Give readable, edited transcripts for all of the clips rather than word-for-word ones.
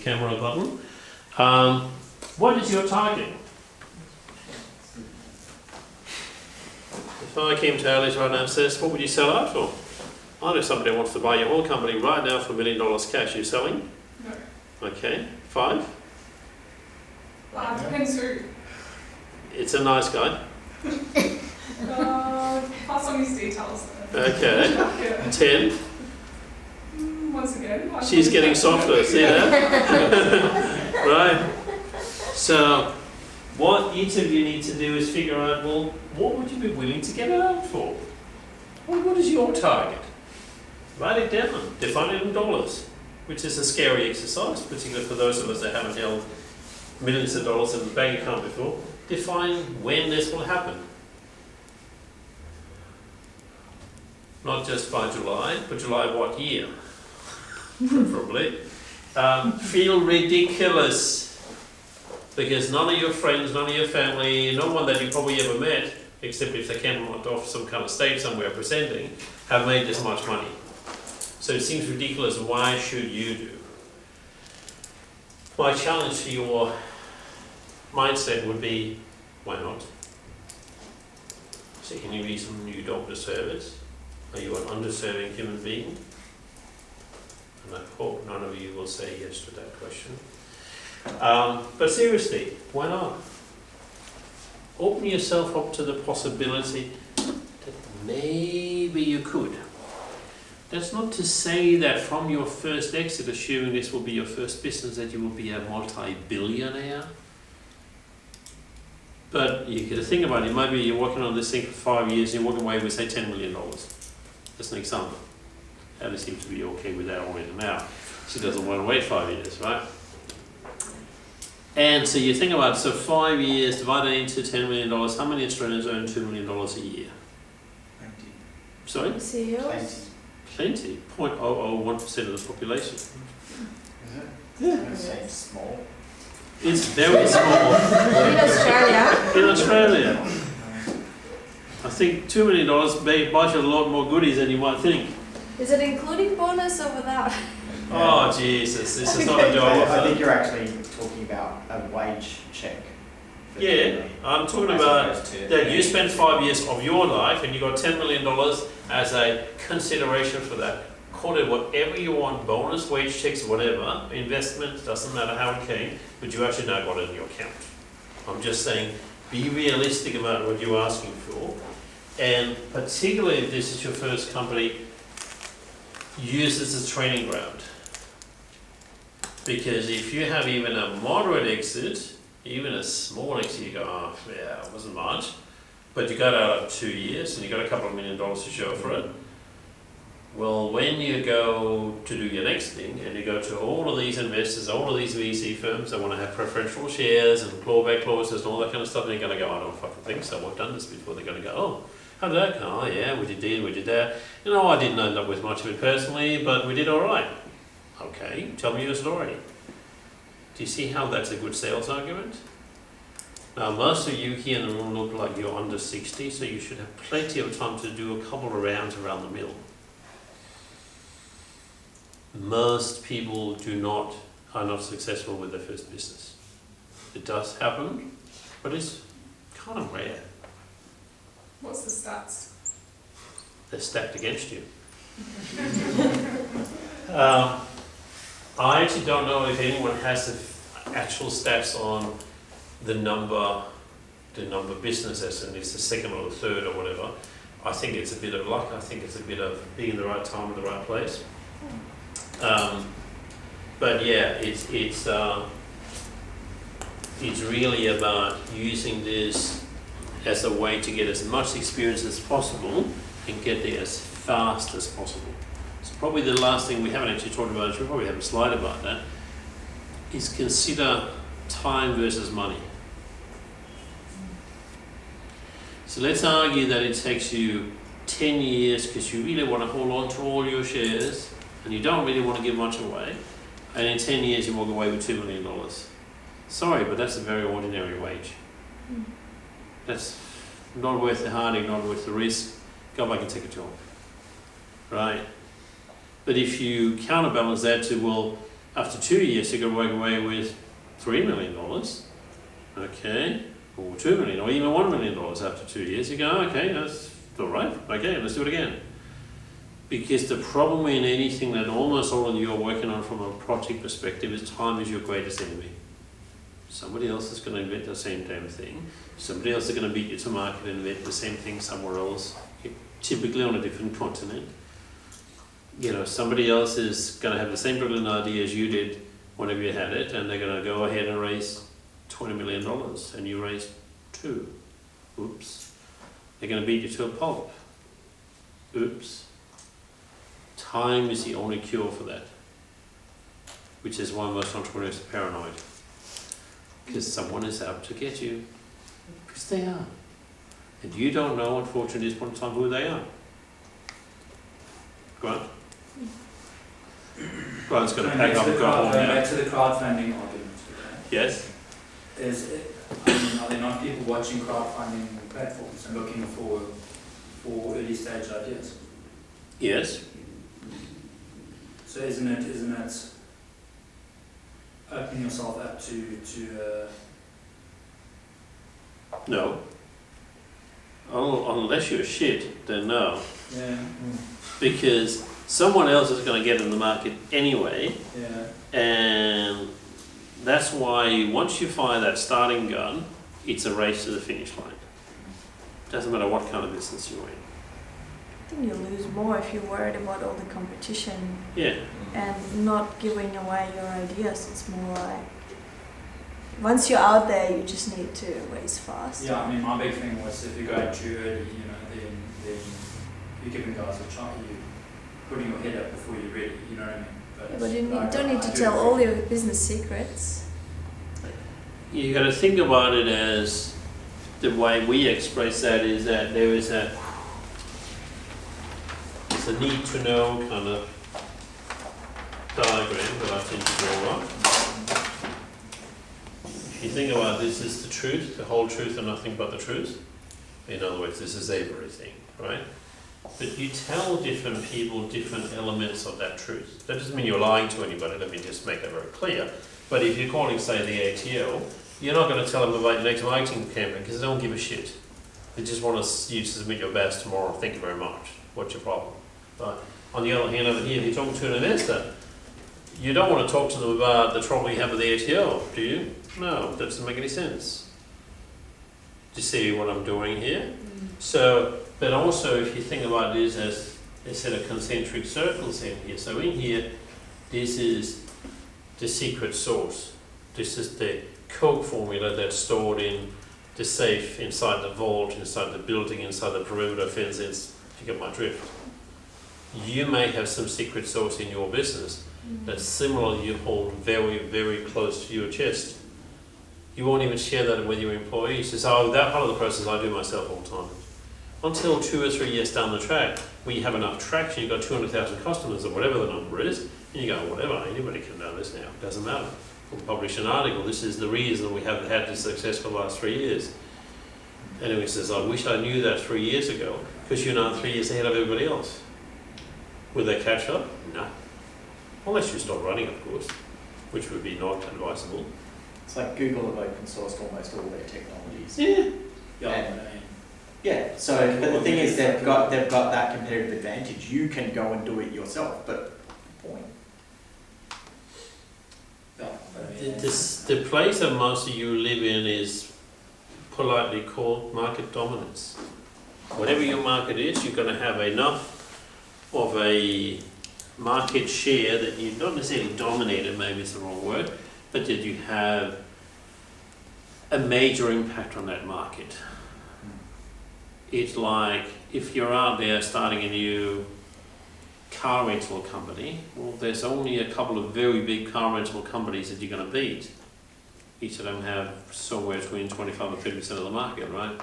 camera button. What is your target? If I came to Alice right now and says, what would you sell out for? I know somebody wants to buy your whole company right now for $1 million cash. You selling? No. Okay. 5? Depends who. It's a nice guy. Pass on his details. Okay. Yeah. 10? Once again. She's getting softer, see that? Right. So, what each of you need to do is figure out, well, what would you be willing to get it out for? What is your target? Write it down. Define it in dollars, which is a scary exercise, particularly for those of us that haven't held millions of dollars in the bank account before. Define when this will happen. Not just by July, but July of what year? Preferably. Feel ridiculous. Because none of your friends, none of your family, no one that you probably ever met, except if they came off some kind of stage somewhere presenting, have made this much money. So it seems ridiculous. Why should you do? My challenge to your mindset would be, why not? Is there any reason you don't deserve it? Are you an undeserving human being? And I hope none of you will say yes to that question. But seriously, why not? Open yourself up to the possibility that maybe you could. That's not to say that from your first exit, assuming this will be your first business, that you will be a multi-billionaire. But you got to think about it. Maybe you're working on this thing for 5 years and you're walking away with, say, $10 million. That's an example. Alice seems to be okay with that already now. She doesn't want to wait 5 years, right? And so you think about, so 5 years divided into $10 million, how many Australians earn $2 million a year? 20. Sorry? CEOs? Plenty. 0.001% of the population. Is it? Yeah. That seems small. It's very small. In Australia? In Australia. I think $2 million buys you a lot more goodies than you might think. Is it including bonus or without? Oh, Jesus, this is not a job I offer. think you're actually talking about a wage check. Yeah, I'm talking about that you spent 5 years of your life and you got $10 million as a consideration for that. Call it whatever you want, bonus, wage checks, whatever, investment, doesn't matter how it came, but you actually now got it in your account. I'm just saying, be realistic about what you're asking for, and particularly if this is your first company, use this as a training ground. Because if you have even a moderate exit, even a small exit, you go, oh, yeah, it wasn't much, but you got out of 2 years and you got a couple of $1 million to show for it. Well, when you go to do your next thing and you go to all of these investors, all of these VC firms that want to have preferential shares and clawback clauses and all that kind of stuff, and you're going to go, I don't fucking think so, I've done this before. They're going to go, oh, how did that go? Oh, yeah, we did this, we did that. You know, I didn't end up with much of it personally, but we did all right. Okay, tell me your story. Do you see how that's a good sales argument? Now, most of you here in the room look like you're under 60, so you should have plenty of time to do a couple of rounds around the mill. Most people are not successful with their first business. It does happen, but it's kind of rare. What's the stats? They're stacked against you. I actually don't know if anyone has the actual stats on the number businesses, and it's the second or the third or whatever. I think it's a bit of luck. I think it's a bit of being in the right time at the right place. But yeah, it's really about using this as a way to get as much experience as possible and get there as fast as possible. So probably the last thing we haven't actually talked about, we'll probably have a slide about that, is consider time versus money. So let's argue that it takes you 10 years because you really want to hold on to all your shares and you don't really want to give much away, and in 10 years you walk away with $2 million. Sorry, but that's a very ordinary wage. That's not worth the heartache, not worth the risk. Go back and take a job. Right? But if you counterbalance that to, well, After 2 years, you could walk away with $3 million, okay, or $2 million, or even $1 million after 2 years. You go, okay, that's all right, okay, let's do it again. Because the problem in anything that almost all of you are working on from a project perspective is time is your greatest enemy. Somebody else is going to invent the same damn thing. Somebody else is going to beat you to market and invent the same thing somewhere else, typically on a different continent. You know, somebody else is going to have the same brilliant idea as you did whenever you had it, and they're going to go ahead and raise $20 million, and you raised 2. Oops. They're going to beat you to a pulp. Oops. Time is the only cure for that, which is why most entrepreneurs are paranoid. Because someone is out to get you. Because they are. And you don't know, unfortunately, at this point in time, who they are. Grant? Grant's going to pack up and go home Going now. back to the crowdfunding argument, okay? Yes? Are there not people watching crowdfunding platforms and looking for early stage ideas? Yes? So isn't it opening yourself up to No. Oh, unless you're shit, then no. yeah, Because someone else is going to get in the market anyway, yeah. and that's why once you fire that starting gun, it's a race to the finish line. Doesn't matter what kind of business you're in. I think you lose more if you're worried about all the competition Yeah. and not giving away your ideas. It's more like once you're out there, you just need to race fast. Yeah, I mean, my big thing was if you go too early, then you're giving guys a try, you're putting your head up before you're ready, you know what I mean? Yeah, but you like, don't need I to do tell agree. all your business secrets. You got to think about it as the way we express that is that there is it's a need to know kind of diagram that I tend to draw up. If you think about this is the truth, the whole truth and nothing but the truth. In other words, this is everything, right? But you tell different people different elements of that truth. That doesn't mean you're lying to anybody, let me just make that very clear. But if you're calling, say, the ATO, you're not going to tell them about your next marketing campaign because they don't give a shit. They just want you to submit your best tomorrow. Thank you very much. What's your problem? But on the other hand, over here, if you're talking to an investor, you don't want to talk to them about the trouble you have with the ATO, do you? No, that doesn't make any sense. Do you see what I'm doing here? So, but also if you think about it as a set of concentric circles in here. So in here, this is the secret sauce. This is the Coke formula that's stored in the safe, inside the vault, inside the building, inside the perimeter fences. If you get my drift. You may have some secret sauce in your business that similarly you hold very, very close to your chest. You won't even share that with your employees. You say, oh, that part of the process I do myself all the time. Until 2 or 3 years down the track, when you have enough traction, you've got 200,000 customers or whatever the number is, and you go, whatever, anybody can know this now, doesn't matter. We'll publish an article, this is the reason we haven't had this success for the last 3 years. Anyway, says, I wish I knew that 3 years ago, because you're now 3 years ahead of everybody else. Will they catch up? No. Unless you stop running, of course, which would be not advisable. It's like Google have open sourced almost all their technologies. Yeah. Yeah, And- I mean, Yeah, so but the thing is they've got that competitive advantage. You can go and do it yourself, but point. yeah, but I mean, The place that most of you live in is politely called market dominance. Whatever your market is, you're going to have enough of a market share that you not necessarily dominated, maybe it's the wrong word, but that you have a major impact on that market. It's like if you're out there starting a new car rental company, well, there's only a couple of very big car rental companies that you're going to beat. Each of them have somewhere between 25 and 30% of the market, right?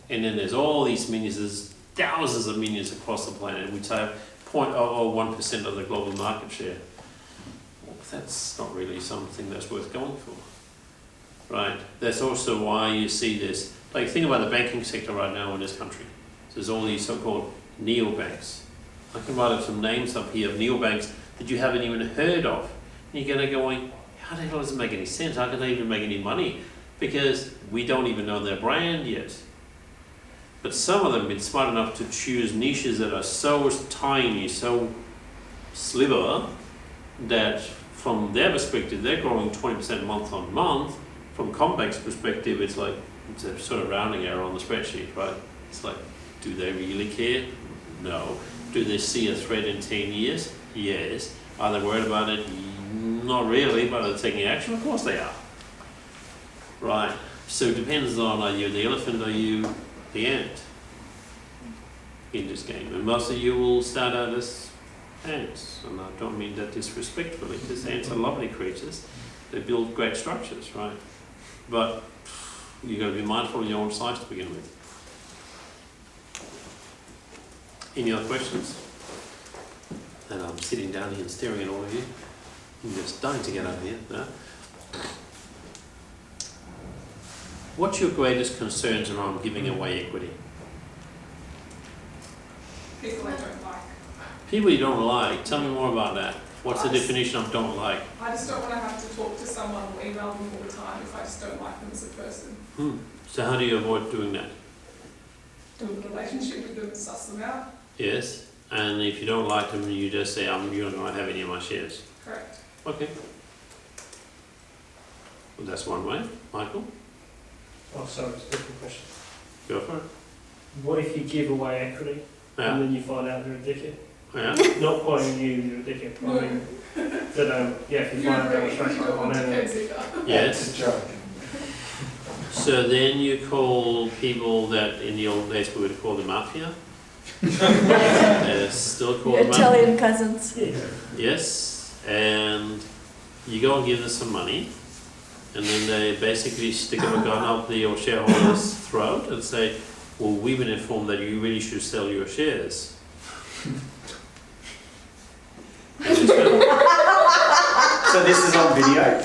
And then there's all these minions, there's thousands of minions across the planet, which have 0.001% of the global market share. Well, that's not really something that's worth going for, right? That's also why you see this. Like, think about the banking sector right now in this country. There's all these so-called neobanks. I can write up some names up here of neobanks that you haven't even heard of, You're gonna going, how the hell does it make any sense? How can they even make any money? Because we don't even know their brand yet. But some of them have been smart enough to choose niches that are so tiny, so sliver, that from their perspective, they're growing 20% month on month. From Compact's perspective, it's like, it's a sort of rounding error on the spreadsheet, right? It's like, do they really care? No. Do they see a threat in 10 years? Yes. Are they worried about it? Not really, but are they taking action? Of course they are. Right. So it depends on, are you the elephant or you the ant in this game? And most of you will start out as ants. And I don't mean that disrespectfully, because ants are lovely creatures. They build great structures, right? But you've got to be mindful of your own size to begin with. Any other questions? And I'm sitting down here and staring at all of you. I'm just dying to get over here. No? What's your greatest concerns around giving away equity? People I don't like. People you don't like, tell me more about that. What's the definition of don't like? I just don't want to have to talk to someone or email them all the time if I just don't like them as a person. So how do you avoid doing that? Build a relationship with them and suss them out. Yes, and if you don't like them, you just say, you're not going to have any of my shares. Correct. Okay. Well, that's one way. Michael, Oh, sorry, it's a different question. go for it. What if you give away equity and Yeah. then you find out they're a dickhead? Yeah. Not pointing you, you're a dickhead. I mean, that yeah, if you You find out agree, what's you right don't want to on get either. Yes. It's a joke. So then you call people that in the old days we would call the mafia. Still call Your the mafia. Italian cousins. Yes, and you go and give them some money, and then they basically stick up a gun up your shareholders' throat and say, well, we've been informed that you really should sell your shares. So this is on video.